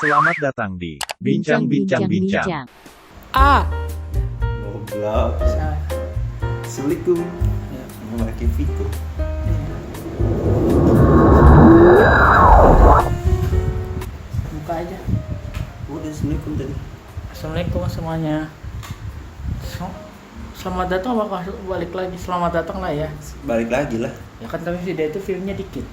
Selamat datang di Bincang-Bincang Bincang. A. Goblok. Salah. Assalamualaikum. Ya. Memakai Viko. Buka aja. Udah assalamualaikum tadi. Assalamualaikum semuanya. Selamat datang, bakal balik lagi. Selamat datang lah ya. Balik lagi lah. Ya kan tapi video itu filmnya dikit.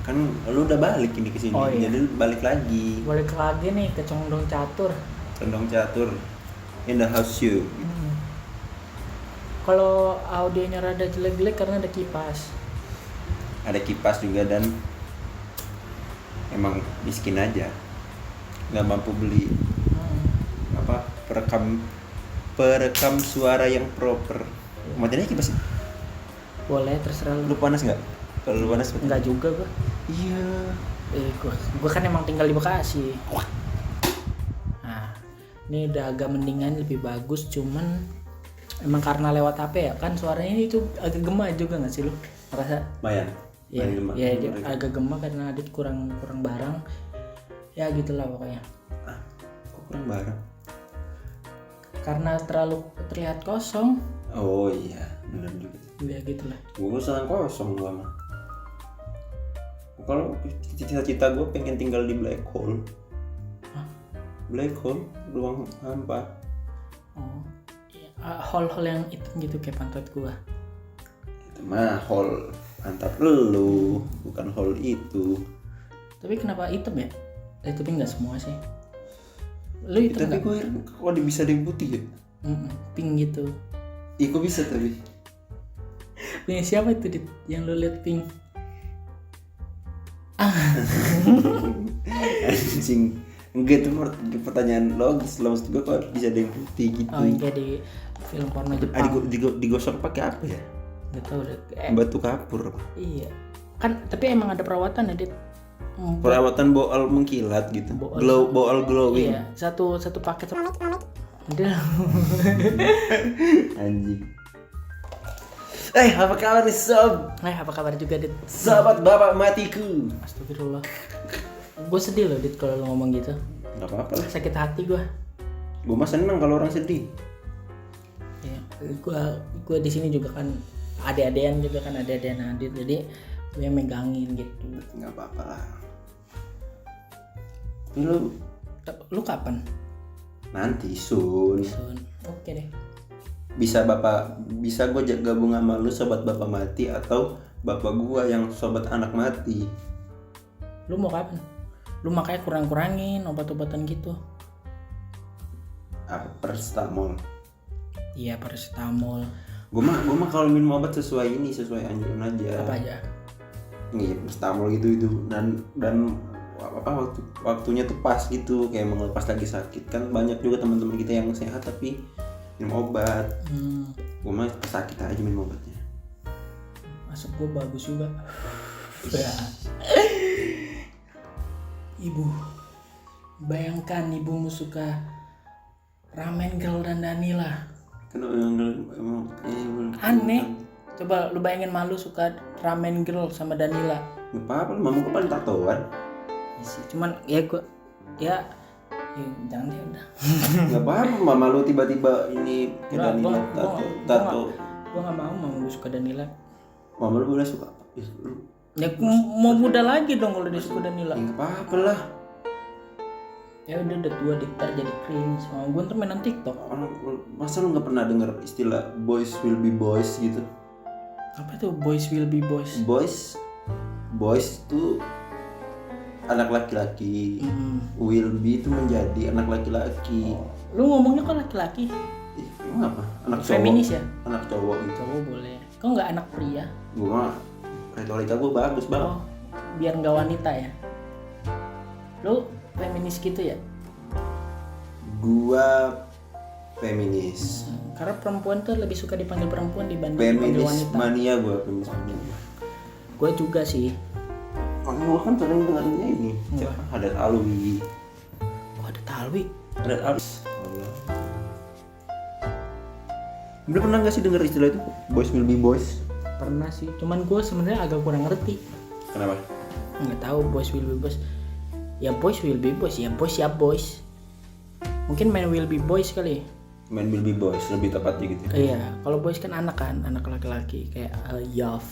Kan lu udah balik ini kesini. Oh, iya. Jadi balik lagi. Balik lagi nih ke Condong Catur. Condong catur. In the house you. Kalau audionya rada jelek-jelek karena ada kipas. Ada kipas juga dan emang miskin aja. Nggak mampu beli apa perekam suara yang proper. Matiin aja kipas. Boleh, terserah Lu lu. panas nggak? Kalau lu panas betul. Enggak juga gua. Iya. Gua kan emang tinggal di Bekasi. Nah, ini udah agak mendingan, lebih bagus, cuman emang karena lewat HP ya kan suaranya ini tuh agak gema juga nggak sih lu? Merasa? Lumayan. Ya, Lumayan gema. ya dia agak gema karena Adit kurang barang. Ya gitulah pokoknya. Kok kurang barang? Karena terlalu terlihat kosong. Oh iya, benar juga. Ya gitulah. Gue senang kosong gua mah. Kalau cita-cita gue pengen tinggal di black hole. Hah? Black hole, ruang hampa. Oh. Ya, hole-hole yang hitam gitu kayak pantat gua. Itu mah hole pantat lu, bukan hole itu. Tapi kenapa hitam ya? Tapi nggak semua sih. Lu hitam Tapi nggak? gue heran kok bisa ada yang putih ya? Pink gitu. Ih kok bisa tapi? Punya siapa itu Dit? Yang lu liat pink? Anjing. Enggak itu pertanyaan logis. Maksud gue kok bisa ada yang putih gitu. Oh, yang kayak di film porno Jepang. Digosok pakai apa ya? Gak tau deh. Batu kapur. Iya. Kan tapi emang ada perawatan ya Dit. Perawatan boal mengkilat gitu. Boal glowing. Iya, satu paket. Udah. Anjing. Apa kabar nih sob? Apa kabar juga Dit? Sahabat bapak matiku. Astagfirullah. Gue sedih loh Dit kalau lo ngomong gitu. Gak apa-apa lah. Sakit hati gue. Gue mah seneng kalau orang sedih. Ya, gue di sini juga kan ade-adean juga kan ade-adean Adit, jadi gue megangin gitu. Gak apa-apa lah. Ini lu Kapan? nanti soon. Oke deh. Bisa gue gabung sama lu sobat bapak mati atau bapak gua yang sobat anak mati. Lu mau kapan? Lu makanya kurangin obat-obatan gitu. Paracetamol. Iya, paracetamol. Gue mah kalau minum obat sesuai anjuran aja. Apa aja? Iya, paracetamol gitu dan apa waktunya tuh pas gitu, kayak emang pas lagi sakit kan. Banyak juga teman-teman kita yang sehat tapi minum obat. Gue mah pas sakit aja minum obatnya. Masuk gue bagus juga. Ibu, bayangkan ibumu suka ramen girl dan Danila. Kan emang Aneh. Coba lu bayangin malu suka ramen girl sama Danila. nggak apa-apa, mama gue paling tatoan. Ya sih, cuman ya gue ya jangan deh udah. Nggak apa-apa, mama lu tiba-tiba ini ke Danila tato. Gue nggak mau gue suka Danila. Mama lu boleh suka apa? Ya mau muda lagi dong kalau dia suka Danila. Nggak apa-apa lah. Ya udah tua diktar jadi cringe. Mau gue ntar mainan TikTok. Masa lu nggak pernah dengar istilah boys will be boys gitu? Apa itu boys will be boys? Boys itu anak laki-laki. Will be itu menjadi anak laki-laki. Lu ngomongnya kok laki-laki? Emang apa? Anak cowok. Feminis ya? Anak cowok gitu. Cowok boleh. Kok nggak anak pria? Gue mah retorika gue bagus banget. Oh, biar nggak wanita ya? Lu feminis gitu ya? Gua feminis. Karena perempuan tuh lebih suka dipanggil perempuan dibanding dipanggil Feminis wanita. mania gue, feminis mania gue. Gue juga sih. Gue kan sering dengarnya ini. Apa? Hadat Alwi. Oh, ada Talwi. Hadat Alwi. Udah pernah nggak sih dengar istilah itu? Boys will be boys. Pernah sih. Cuman gue sebenarnya agak kurang ngerti. Kenapa? Nggak tahu boys will be boys. Ya boys will be boys, ya boys ya boys. Mungkin men will be boys kali. Men will be boys lebih tepatnya gitu. Iya, kalau boys kan anak laki-laki kayak Yof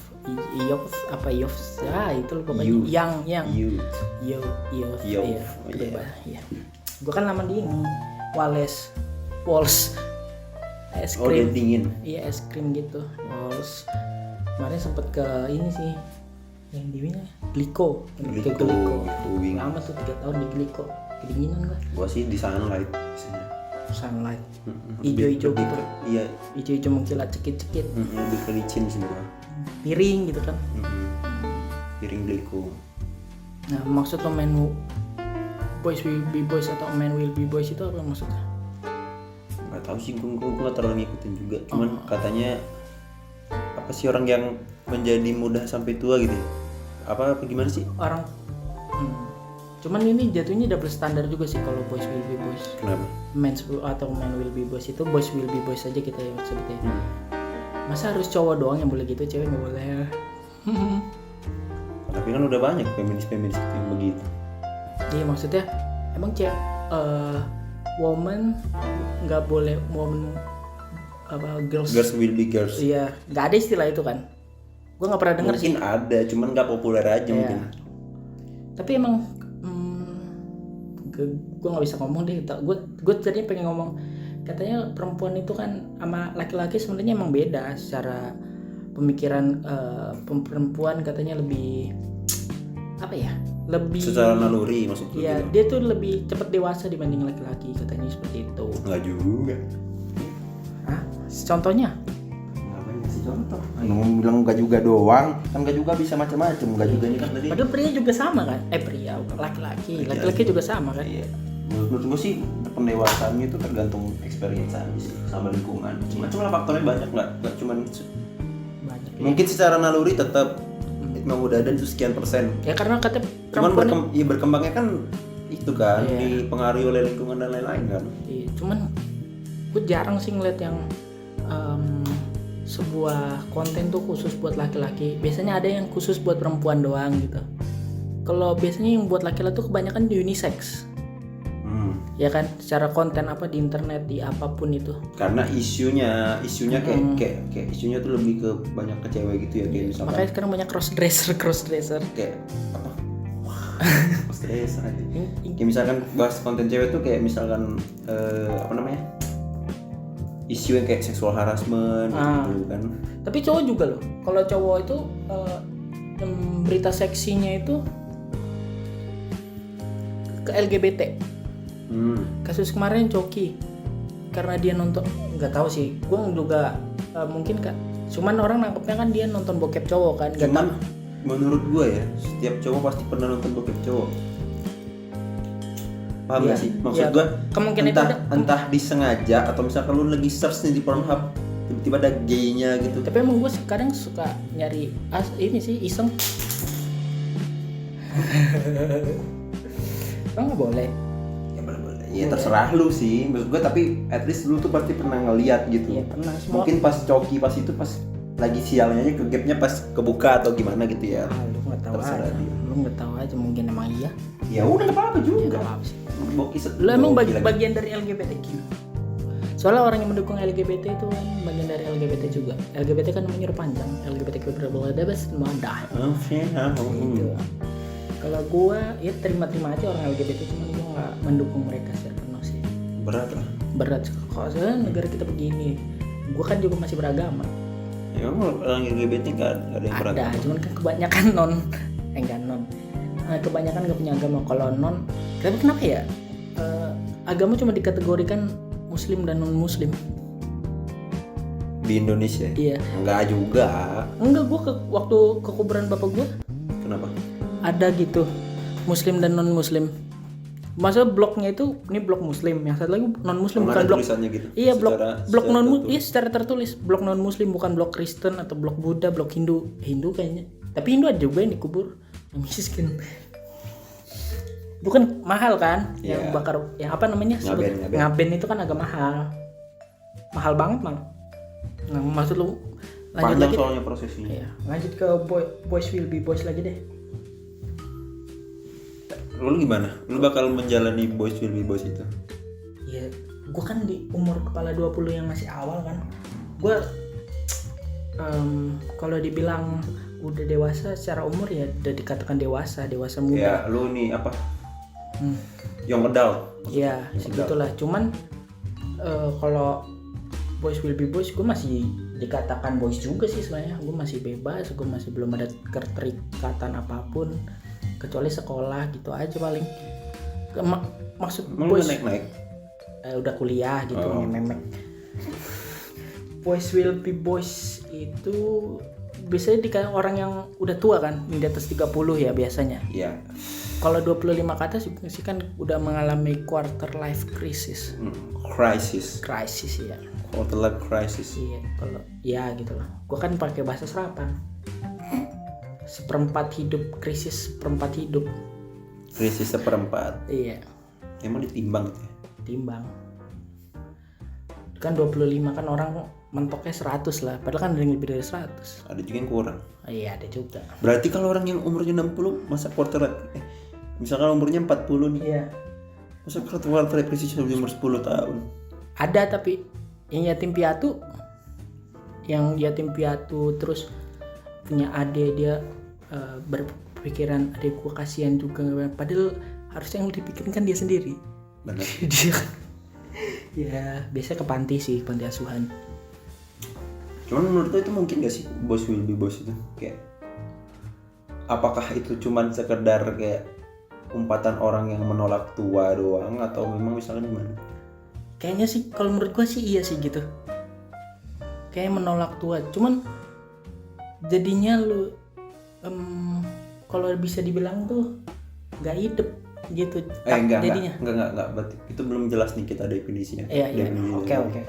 apa Yof? Ya itu lupa banyak. Youth. Yang Youth. Yof. Yof. Iya. Oh, iya. Iya. Gua kan nama dia ini Walls. Es Oh, dia krim. dingin. Iya, es krim gitu. Walls. Kemarin sempet ke ini sih. Yang di mana? Gliko. Gliko. Lama tuh 3 tahun di Gliko. Kedinginan gua. Gua sih di Sunlight biasanya. Sunlight. Lebih Ijo-ijo gitu. ke- Iya. Ijo-ijo mengkilat cekit-cekit. Lebih ke licin sih gua. Piring gitu kan. Piring Gliko. Nah, maksud lo boys will be boys atau men will be boys itu apa maksudnya? Nggak tahu sih, gue nggak terlalu ngikutin juga. Cuman katanya apa sih orang yang menjadi muda sampai tua gitu? Apa gimana sih? Orang cuman ini jatuhnya double standar juga sih kalau boys will be boys. Kenapa? Atau men will be boys itu boys will be boys aja kita ya sebutnya. Masa harus cowok doang yang boleh gitu, cewek nggak boleh? Tapi kan udah banyak feminis yang begitu. Iya maksudnya emang woman nggak boleh apa girls Will be girls. Iya nggak ada istilah itu kan. Gue nggak pernah dengar sih. Mungkin ada, cuman nggak populer aja mungkin. Tapi emang gue nggak bisa ngomong deh. Gue tadi pengen ngomong, katanya perempuan itu kan sama laki-laki sebenarnya emang beda secara pemikiran. Perempuan katanya lebih apa ya? Lebih Secara naluri maksudnya. Iya, gitu. dia tuh lebih cepat dewasa dibanding laki-laki katanya seperti itu. Nggak juga. Hah? Contohnya? Ngapain kasih contoh? Ngomong bilang nggak juga doang, kan nggak juga bisa macam-macam. Nggak juga ini kan tadi. Padahal pria juga sama kan? Pria, laki-laki. Laki-laki juga sama kan? Iya. Menurut gue sih pendewasaannya itu tergantung experience aja sih sama lingkungan. Cuma faktornya banyak nggak cuman Banyak. mungkin secara naluri tetap mau udah ada sekian persen. Ya karena kata Cuman perempuan berkembangnya kan itu kan Iya. dipengaruhi oleh lingkungan dan lain-lain kan. iya, cuman gue jarang sih ngeliat yang sebuah konten tuh khusus buat laki-laki. Biasanya ada yang khusus buat perempuan doang gitu. Kalau biasanya yang buat laki-laki tuh kebanyakan unisex. Ya kan, secara konten apa di internet, di apapun itu. Karena isunya kayak isunya tuh lebih ke banyak ke cewek gitu ya, kayak misalkan Makanya sekarang banyak crossdresser. kayak apa? Cross dresser aja. Kayak misalkan bahas konten cewek tuh kayak misalkan apa namanya? Isu yang kayak seksual harassment gitu kan. Tapi cowok juga loh. Kalau cowok itu berita seksinya itu ke LGBT. Kasus kemarin Coki karena dia nonton, nggak tahu sih, gue juga mungkin kan, cuman orang nangkepnya kan dia nonton bokep cowok kan. Cuman menurut gue ya, setiap cowok pasti pernah nonton bokep cowok. Paham Iya, gak sih? Maksud iya, gue kemungkinan itu entah disengaja atau misalkan lu lagi search nih di Pornhub, tiba-tiba ada gay-nya gitu. Tapi emang gue sekarang suka nyari ini sih iseng. Emang nggak boleh? Ya terserah lu sih, maksud gue, tapi at least lu tuh pasti pernah ngeliat gitu. Iya pernah. Semua. Mungkin pas Coki pas itu pas lagi sialnya aja ke gapnya pas kebuka atau gimana gitu ya. Lu nggak tahu Terserah aja. dia. Lu nggak tahu aja, mungkin emang iya. Ya udah nggak apa-apa juga. Nggak apa-apa sih. Boki Lu emang boki lagi. bagian dari LGBTQ. Soalnya orang yang mendukung LGBT itu kan bagian dari LGBT juga. LGBT kan namanya panjang, LGBTQ berada bebas mudah. Gitu. Kalau gua ya terima-terima aja orang LGBT, cuma gua nggak mendukung mereka secara penuh sih. Berat lah. Berat kalau soalnya negara kita begini. Gua kan juga masih beragama. Ya emang orang LGBT nggak ada yang berat. Ada, cuman kan kebanyakan enggak non. Kebanyakan nggak punya agama. Kalau non, kenapa ya? Agama cuma dikategorikan Muslim dan non Muslim. Di Indonesia. Iya. Enggak juga. Enggak, gua waktu ke kuburan bapak gua Kenapa? ada gitu Muslim dan non Muslim. Masa bloknya itu ini blok Muslim, yang satu lagi non Muslim, Emang bukan ada blok. tulisannya gitu? Iya, blok Secara non tertulis? iya secara tertulis blok non Muslim, bukan blok Kristen atau blok Buddha, blok Hindu kayaknya. Tapi Hindu ada juga yang dikubur yang miskin. Itu kan mahal kan, yang Iya. bakar, yang apa namanya? Ngaben itu kan agak mahal banget malah. Nah, maksud lu lanjut Panjang lagi deh. soalnya prosesnya. Iya, lanjut ke boys will be boys lagi deh. Lu gimana? Lu bakal menjalani Boys Will Be Boys itu? Ya gue kan di umur kepala 20 yang masih awal kan, gue kalau dibilang udah dewasa secara umur ya udah dikatakan dewasa muda. Ya lu nih apa? Young adult. Ya segitulah. Cuman kalau Boys Will Be Boys gue masih dikatakan boys juga sih sebenarnya. Gue masih bebas, gue masih belum ada keterikatan apapun kecuali sekolah gitu aja paling. Maksud boys naik. Udah kuliah gitu memek. Boys Will Be Boys itu biasanya dikatakan orang yang udah tua kan, di atas 30 ya biasanya. Iya. Kalau 25 ke atas sih kan udah mengalami quarter life crisis. Crisis Ya. Quarter life crisis. Iya, kalau ya gitu lah. Gua kan pakai bahasa serapan. Seperempat hidup, krisis seperempat hidup. Krisis seperempat. Iya, Emang ditimbang gitu ya? timbang. Kan 25 kan orang mentoknya 100 lah, padahal kan ada yang lebih dari 100. Ada juga yang kurang. Iya, ada juga. Berarti kalau orang yang umurnya 60 masa quarter life misalkan umurnya 40 nih. Iya. Masa quarter life crisis sudah umur 10 tahun. Ada tapi yang yatim piatu terus punya adik dia berpikiran adik gua kasihan juga, padahal harusnya yang dipikirin kan dia sendiri. Benar. Dia kan ya biasanya ke panti sih, panti asuhan. Cuman menurut lo itu mungkin gak sih Boys Will Be Boys itu? Kayak apakah itu cuman sekedar kayak umpatan orang yang menolak tua doang atau memang misalnya gimana? Kayaknya sih kalau menurut gua sih iya sih gitu. Kayak menolak tua. Cuman jadinya lu kalau bisa dibilang tuh nggak hidup gitu. Jadinya. Enggak. Berarti itu belum jelas nih kita definisinya. Iya. Oke.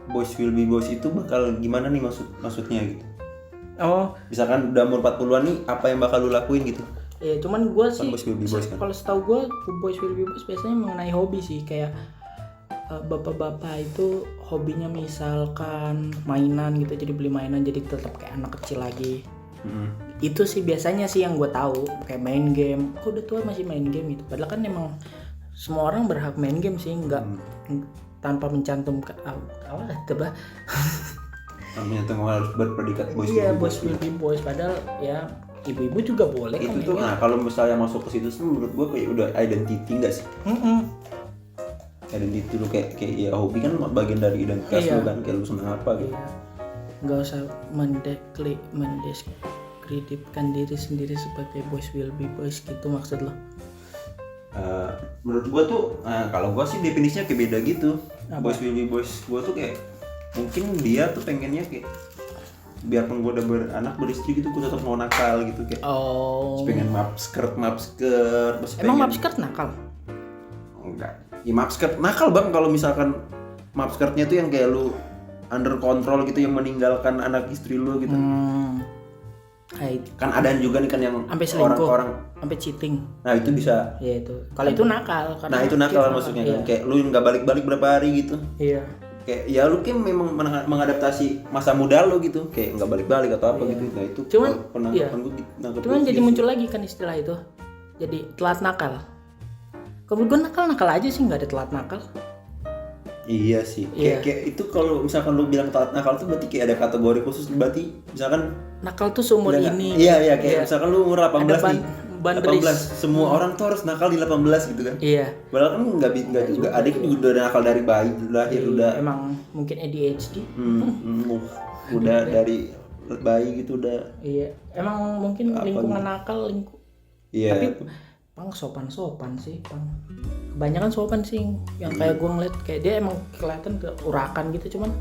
Boys Will Be Boys itu bakal gimana nih maksudnya gitu? Oh, Misalkan udah umur 40-an nih, apa yang bakal lu lakuin gitu? ya cuman gue sih Boys Will Be Boys kan? kalau setahu gue Boys Will Be Boys biasanya mengenai hobi sih, kayak bapak-bapak itu hobinya misalkan mainan gitu, jadi beli mainan jadi tetap kayak anak kecil lagi. Itu sih biasanya sih yang gue tahu, kayak main game. Oh, udah tua masih main game gitu, padahal kan emang semua orang berhak main game sih, nggak tanpa mencantumkan coba namanya tuh harus berpredikat Boys iya, Will Be Boys. Boys Will Be Boys, padahal ya ibu-ibu juga boleh Itu kan tuh, nah kalau misalnya masuk ke situ sih menurut gua kayak udah identity nggak sih? Identity lu kayak ya hobi kan bagian dari identitas lu kan, kayak lu senang apa gitu. Iya. Nggak usah mendeskripsikan diri sendiri sebagai Boys Will Be Boys gitu maksud lo? Menurut gua tuh, kalau gua sih definisinya kayak beda gitu. Apa? Boys Will Be Boys gua tuh kayak mungkin dia tuh pengennya kayak biarpun gua udah beranak beristri gitu, gua tetap mau nakal gitu kayak. Oh. Pengen map skirt terus Emang pengen, map skirt nakal? enggak. Ya map skirt nakal bang kalau misalkan map skirtnya tuh yang kayak lu under control gitu, yang meninggalkan anak istri lu gitu. Kan ada juga nih kan yang sampai selingkuh, orang-orang sampai cheating. Nah itu bisa. Ya itu. Kalau itu nakal. Nah itu nakal maksudnya kan. Kayak lu nggak balik-balik berapa hari gitu. Iya. Kayak ya lu kan memang mengadaptasi masa muda lu gitu. Kayak nggak balik-balik atau apa gitu. Nah itu Cuman penangkapan gue nangkep. Cuman jadi muncul lagi kan istilah itu. Jadi telat nakal. Kalau gue nakal aja sih, nggak ada telat nakal. Iya sih. Kayak itu kalau misalkan lu bilang telat nakal tuh berarti kayak ada kategori khusus, berarti misalkan nakal tuh seumur ini. Iya kayak misalkan lu umur 18 nih. 18. Banderis. Semua orang tuh harus nakal di 18 gitu kan. Iya. Padahal kan enggak juga. Ada juga udah nakal dari bayi lahir udah. Emang mungkin ADHD. Udah dari bayi gitu udah. Iya. Emang mungkin lingkungan nakal Iya. Tapi Pang sopan sih, Pang. Kebanyakan sopan sih, yang kayak gue ngeliat kayak dia emang kelihatan urakan gitu, cuman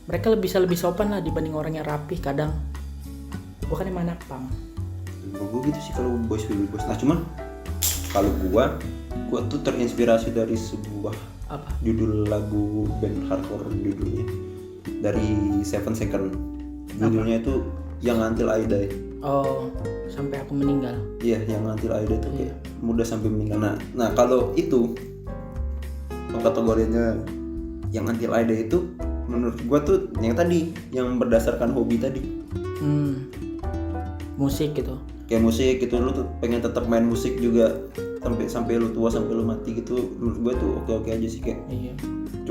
mereka bisa lebih sopan lah dibanding orang yang rapih kadang. Gue kan emang anak Pang. Gue gitu sih kalau Boys Will Be Boys. Nah cuman kalau gue tuh terinspirasi dari sebuah judul lagu band hardcore judulnya dari 7 Second. Judulnya itu Yang Until I Die. Oh, sampai aku meninggal. Iya, Yang Until I Die tuh kayak muda sampai meninggal. Nah kalau itu kategorinya Yang Until I Die itu menurut gua tuh yang tadi, yang berdasarkan hobi tadi. Musik gitu. kayak musik gitu, lu tuh pengen tetap main musik juga sampai lu tua, sampai lu mati gitu, menurut gue tuh oke aja sih kayak. Iya.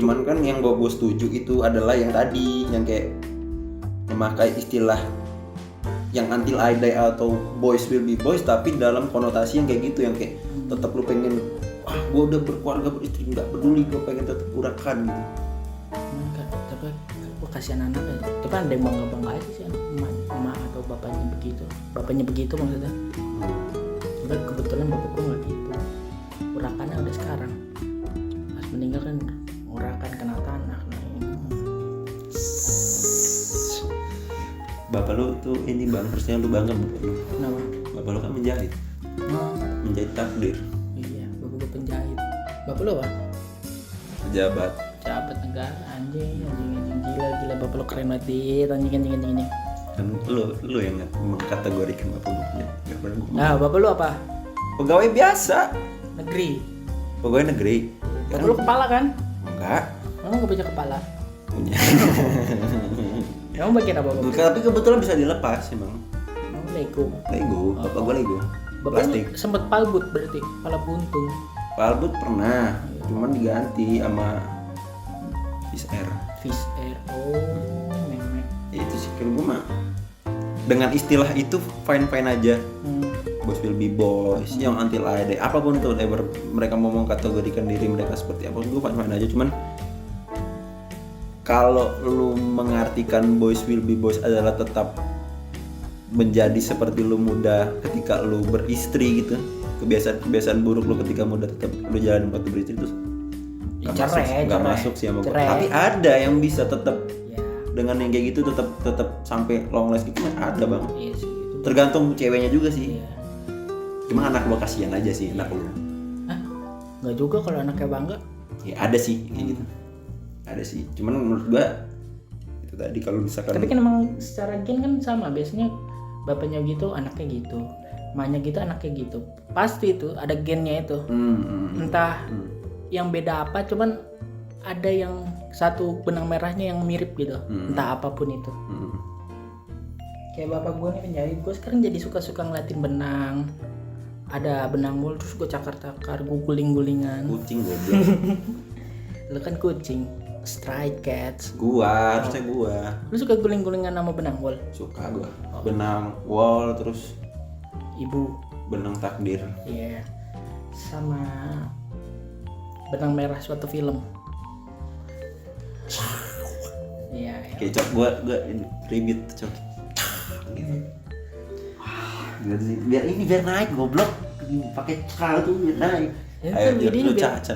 Cuman kan yang gue setuju itu adalah yang tadi, yang kayak memakai istilah yang until I die atau boys will be boys, tapi dalam konotasi yang kayak gitu, yang kayak tetap lu pengen, gue udah berkeluarga beristri, nggak peduli, gue pengen tetap urakan gitu. Tapi gue kasihan anaknya. Tapi ada yang bangga aja sih emak atau bapaknya begitu maksudnya. Tapi kebetulan bapak gue nggak gitu. Urakannya udah sekarang. Pas meninggal kan urakan kena tanah. Bapak lu tuh ini bang, harusnya lu bangga bapak lu. Kenapa? Bapak lu kan menjahit, menjahit takdir. Iya, bapak gue penjahit. Bapak lu apa? Pejabat. Jabat negara, anjing gila bapak lu keren banget, anjing. Kan lu yang mengkategorikan bapak lu punya. Nah, bapak lu apa? Pegawai biasa. Negeri. Pegawai negeri. Bapak lu kepala kan? Enggak. Emang gak punya kepala? Punya. Emang bagian apa bapak? Tapi kebetulan bisa dilepas emang. Emang Lego. Bapak gua Lego. Bapak Plastik. sempet palbut berarti, kepala buntung. Palbut pernah, cuman diganti sama Fish Air. Fish Air. Oh, memek. Itu sih kalau gua mah dengan istilah itu fine aja. Boys will be boys, yang until I die, apapun tuh mereka mau mengkategorikan diri mereka seperti apa, gue fine aja. Cuman kalau lu mengartikan boys will be boys adalah tetap menjadi seperti lu muda ketika lu beristri gitu, kebiasaan buruk lu ketika muda tetap lu jalan waktu beristri, terus nggak masuk sih sama gue. Tapi ada yang bisa tetap ya. Dengan yang kayak gitu tetap sampai long last gitu, ada bang. Iya sih, gitu. Tergantung ceweknya juga sih. Iya. Cuma anak lo kasihan aja sih, anak lo. Hah? Nggak juga kalau anaknya bangga. Ya ada sih kayak gitu. Ada sih. Cuman menurut gua itu tadi kalau misalkan. Tapi kan emang secara gen kan sama, biasanya bapaknya gitu, anaknya gitu. Emaknya gitu, anaknya gitu. Pasti itu ada gennya itu. Entah yang beda apa, cuman ada yang satu benang merahnya yang mirip gitu. Entah apapun itu. Kayak bapak gue nih penjahit, gue sekarang jadi suka ngeliatin benang. Ada benang mul, terus gue cakar-cakar, gue guling-gulingan. Kucing goblok. Lu kan kucing, stray cats. Harusnya gua. Lu suka guling-gulingan sama benang wol? Suka gua. Benang wall, terus Ibu. benang takdir. Iya. Sama benang merah suatu film. Iya. Kayak gua ini ribet cok. Gitu. Biar naik goblok. Pakai kal tuh biar naik. Ya, Ayo ini lu caca.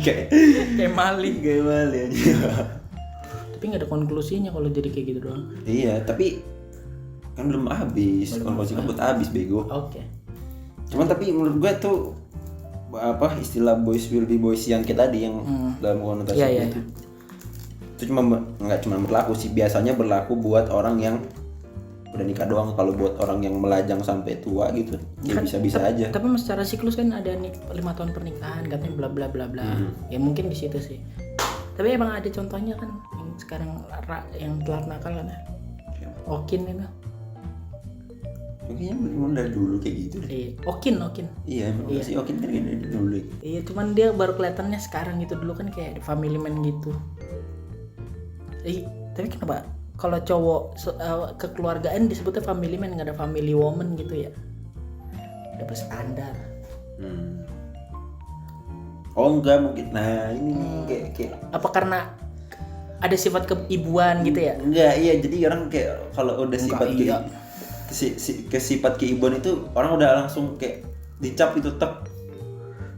kayak maling. aja. Tapi nggak ada konklusinya kalau jadi kayak gitu doang. Iya, tapi kan belum habis. Konklusi kan buat habis bego. Oke. Cuman tapi menurut gue tuh apa istilah boys will be boys yang kita tadi yang dalam konotasi itu nggak cuma berlaku sih, biasanya berlaku buat orang yang udah nikah doang. Kalau buat orang yang melajang sampai tua gitu ya Kan, bisa aja. Tapi secara siklus kan ada 5 tahun pernikahan katanya bla bla bla bla. Ya mungkin di situ sih. Tapi emang ada contohnya kan yang sekarang yang telat nakal kan ya. Okin itu. Kayaknya memang dari dulu kayak gitu. Iya, Okin. Iya, emang si Okin kan dari dulu. Iya, cuman dia baru kelihatannya sekarang gitu, dulu kan kayak family man gitu. Tapi kenapa kalau cowok kekeluargaan disebutnya family man, nggak ada family woman gitu ya? Udah berstandar. Oh enggak mungkin. Nah ini kayak apa karena ada sifat keibuan gitu ya? Enggak, iya jadi orang kayak kalau udah sifat keibuan itu orang udah langsung kayak dicap itu tetap.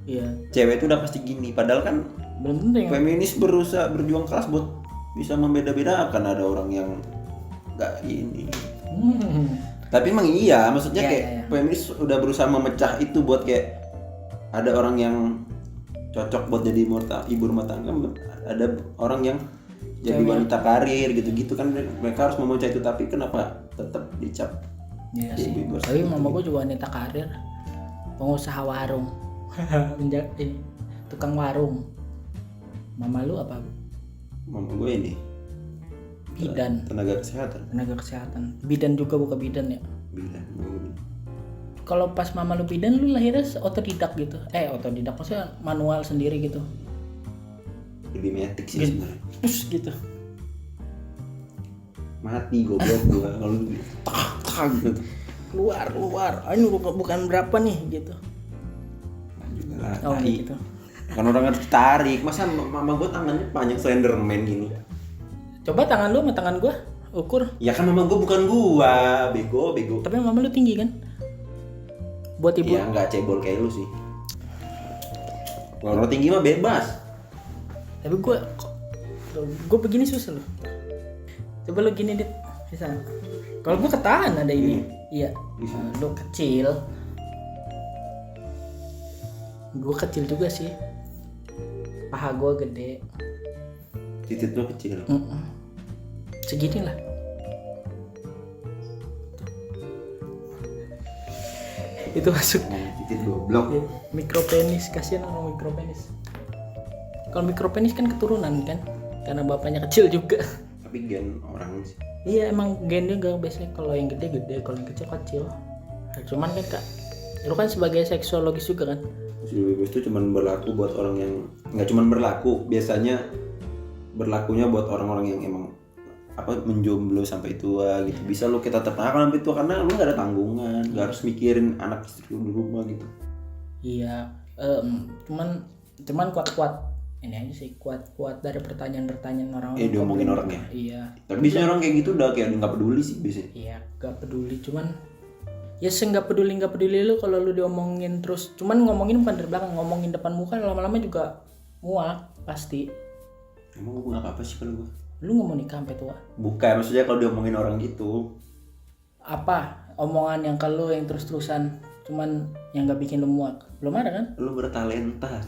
Iya. Cewek itu udah pasti gini, padahal kan belum tentu ya. Feminis berusaha berjuang keras buat bisa membeda-bedakan, ada orang yang enggak ini. Tapi emang iya, maksudnya kayak feminis udah berusaha memecah itu buat kayak ada orang yang cocok buat jadi ibu rumah tangga, ada orang yang jadi wanita karir gitu-gitu kan, mereka harus memecah itu. Tapi kenapa tetap dicap? Iya sih. Tapi mama gue juga wanita karir, pengusaha warung, tukang warung. Mama lu apa? Mama gue ini Bidan. Tenaga kesehatan. Tenaga kesehatan. Bidan juga bukan bidan ya. Bidan. Kalau pas mama lu bidan, lu lahirnya otodidak gitu. Otodidak maksudnya manual sendiri gitu. Lebih metik sih sebenarnya. Terus gitu. Mati goblok gua kalau gitu. Keluar. Ini bukan berapa nih gitu. Juga lah. Oh gitu. Kan orang harus tarik. Masa mama gua tangannya panjang Slenderman gini. Coba tangan lu sama tangan gua ukur. Ya kan mama gua bukan gua, bego. Tapi mama lu tinggi kan? Buat ibu. Ya nggak cebol kayak lu sih. Kalau tinggi mah bebas. Tapi gua begini susah loh. Coba lu gini dit, bisa. Kalau gua ketahan ada ini. Iya. Bisa. Lu kecil. Gua kecil juga sih. Paha gua gede. Titik lu kecil. Segini lah. Itu masuk Titik goblok. mikropenis, kasihan orang mikropenis. Kalau mikropenis kan keturunan kan, karena bapaknya kecil juga. Tapi gen orang sih. Iya emang gen juga biasanya, kalau yang gede, kalau yang kecil. Cuman kan kak, lu kan sebagai seksuologis juga kan. Seksuologis itu cuma berlaku buat orang yang nggak cuma berlaku, biasanya berlakunya buat orang-orang yang emang menjomblo sampai tua gitu. Bisa lu kita tetap sampai tua karena lu nggak ada tanggungan, nggak harus mikirin anak istri lu di rumah gitu. Iya, cuman kuat ini aja sih, kuat dari pertanyaan orang. Diomongin orangnya. Iya. Tapi biasanya orang kayak gitu udah kayak nggak peduli sih biasanya. Iya, nggak peduli, cuman ya nggak peduli lu kalau lu diomongin terus. Cuman ngomongin bukan dari belakang, ngomongin depan muka lama-lama juga muak pasti. Emang gue apa sih kalau gue? Lu nggak mau nikah sampai tua? Bukan, maksudnya kalau diomongin orang gitu. Apa omongan yang kalau yang terus-terusan cuman yang nggak bikin lu muak? Belum ada kan? Lu bertalenta.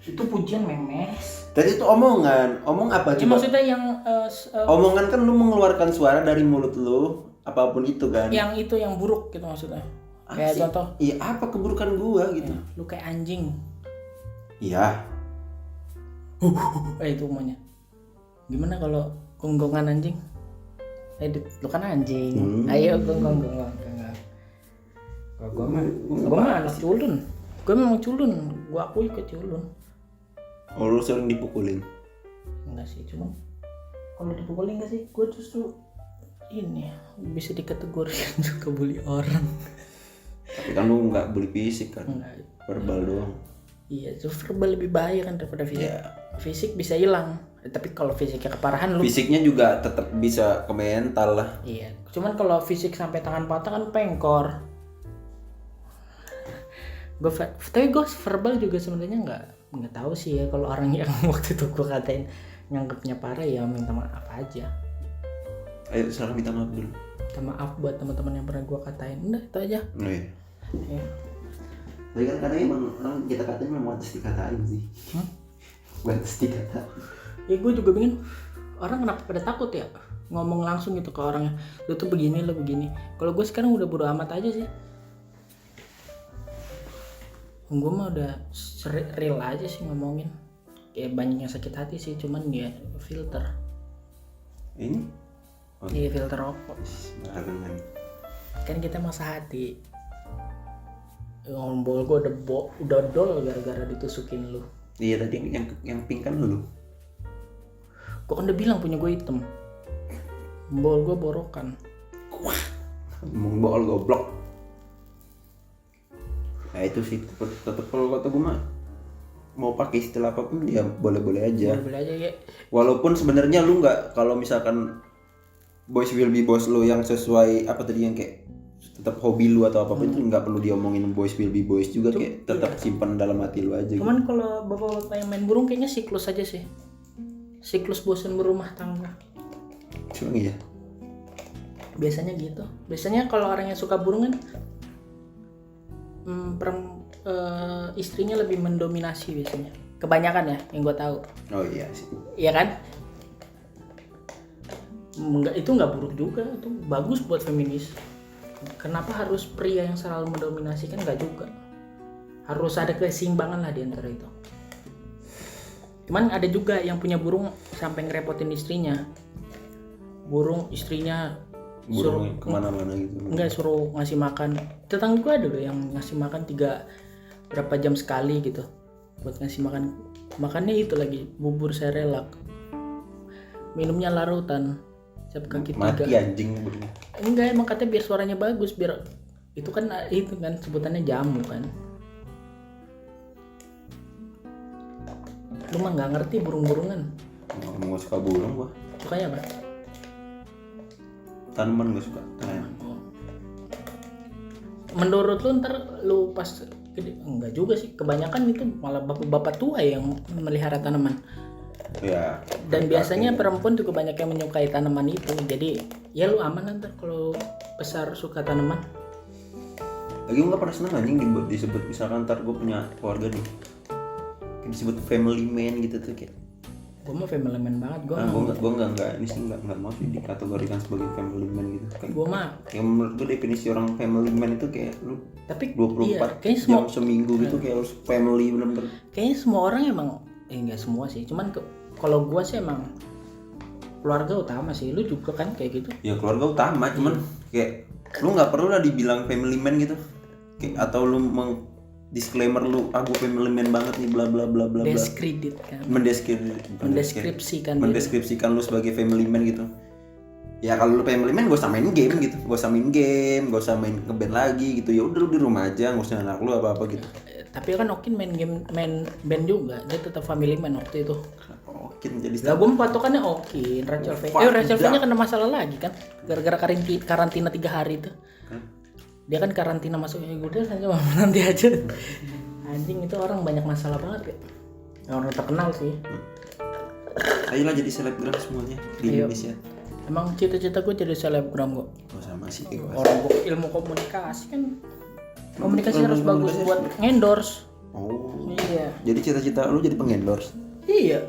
Itu pujian memes. Tadi itu omong apa Ya, coba? maksudnya yang Omongan kan lu mengeluarkan suara dari mulut lu, apapun itu kan. yang itu yang buruk gitu maksudnya. Kayak Asik. contoh, Iya, apa keburukan gua gitu. lu kayak anjing. Iya. Itu umumnya. Gimana kalau gonggongan anjing? Lu kan anjing. Ayo gonggong. Kalau gua mah anak culun. Gua memang culun. Gua akui ke culun. Oh, lu sering dipukulin. Enggak sih, cuma kalau dipukulin enggak sih? Gua justru ini bisa dikategorikan juga bully orang. Tapi kan lu nggak bully fisik kan. Enggak. Verbal doang. Iya, itu verbal lebih bahaya kan daripada fisik. Iya. Fisik bisa hilang. Tapi kalau fisiknya keparahan lu. Fisiknya juga tetap bisa ke mental lah. Iya. Cuman kalau fisik sampai tangan patah kan pengkor. Tapi gue verbal juga sebenarnya nggak tahu sih ya, kalau orang yang waktu itu gue katain nyanggapnya parah ya minta maaf aja. Ayo sekarang minta maaf dulu. Minta maaf buat teman-teman yang pernah gue katain. Udah itu aja. Oh iya. Ya. Tapi kan kadang emang orang kita katain memang pantas dikatain sih. Pantas dikatain. Ya gue juga bingung orang kenapa pada takut ya ngomong langsung gitu ke orangnya, lu tuh begini, lu begini. Kalau gue sekarang udah bodo amat aja sih. Gue mah udah real aja sih ngomongin. Kayak banyak yang sakit hati sih, cuman dia filter. Ini? Oh, Iya filter rokok. barengan. Kan kita masa hati. Ngombol gue udah dol gara-gara ditusukin lu. Iya tadi yang pink kan lu. Gue kan udah bilang punya gue hitam. Bol gue borokan. Wah, ngomong bool goblok. Nah itu sih tetap kalau kata gue mah mau pakai istilah apapun ya boleh-boleh aja. Boleh aja ya. Walaupun sebenarnya lu nggak, kalau misalkan boys will be boss lu yang sesuai apa tadi yang kayak tetap hobi lu atau apapun itu nggak perlu diomongin boys will be boys juga, kayak tetap simpan dalam hati lu aja. Cuman gitu. kalau bapak-bapak yang main burung kayaknya siklus aja sih. Siklus bosan berumah tangga. Cuma iya. Biasanya gitu. Biasanya kalau orang yang suka burung kan istrinya lebih mendominasi biasanya. Kebanyakan ya yang gue tahu. Oh iya sih. Iya kan? Itu nggak buruk juga, itu bagus buat feminis. Kenapa harus pria yang selalu mendominasi? Kan nggak juga. Harus ada keseimbangan lah di antara itu. Cuman ada juga yang punya burung sampai ngerepotin istrinya. Burung istrinya burung kemana-mana gitu. enggak, suruh ngasih makan. Tetangga gue ada loh yang ngasih makan berapa jam sekali gitu buat ngasih makan. Makannya itu lagi bubur serelak, minumnya larutan sampai kaki mati 3. anjing burung. Enggak, emang katanya biar suaranya bagus, biar itu kan sebutannya jamu kan. Lu mah nggak ngerti burung-burungan. Nggak suka burung gua. Sukanya apa? Tanaman gak suka. Menurut lu ntar lu pas gede, enggak juga sih, kebanyakan itu malah bapak-bapak tua yang melihara tanaman. Ya. Dan biasanya perempuan juga banyak yang menyukai tanaman itu. Jadi ya lu aman ntar kalau besar suka tanaman. Lagi gue gak pernah seneng anjing disebut misalkan ntar gue punya keluarga nih, disebut family man gitu tuh kayak. Gue mah family man banget. Gue nggak ini sih nggak mau sih dikategorikan sebagai family man gitu. Kayak gue mah yang menurut gue definisi orang family man itu kayak lu tapi 24 kayaknya jam seminggu gitu kayak harus family bener-bener. Kayaknya semua orang emang enggak semua sih, cuman kalau gue sih emang keluarga utama sih. Lu juga kan kayak gitu? Ya keluarga utama, cuman kayak lu nggak perlu lah dibilang family man gitu. Kayak atau lu disclaimer lu gue family man banget nih bla bla bla bla. Diskredit kan. Mendeskripsikan lu sebagai family man gitu. Ya kalau lu family man gak usah main game gitu, gak usah main ngeband lagi gitu. Ya udah lu di rumah aja, gak usah anak lu apa gitu. Tapi kan Okin main band juga, dia tetap family man waktu itu. Okin jadi lah gue patokannya Okin. Rachel V-nya kena masalah lagi kan, gara-gara karantina 3 hari itu. Dia kan karantina masuknya udah saja nanti aja. Anjing itu orang banyak masalah banget ya. Orang terkenal sih. Ayolah jadi selebgram semuanya di Indonesia. Emang cita-cita gue jadi selebgram kok. Oh sama sih kayak orang gue ilmu komunikasi kan. Komunikasi harus bagus buat endorse. Oh. Iya. Jadi cita-cita lu jadi pengendorse? Iya.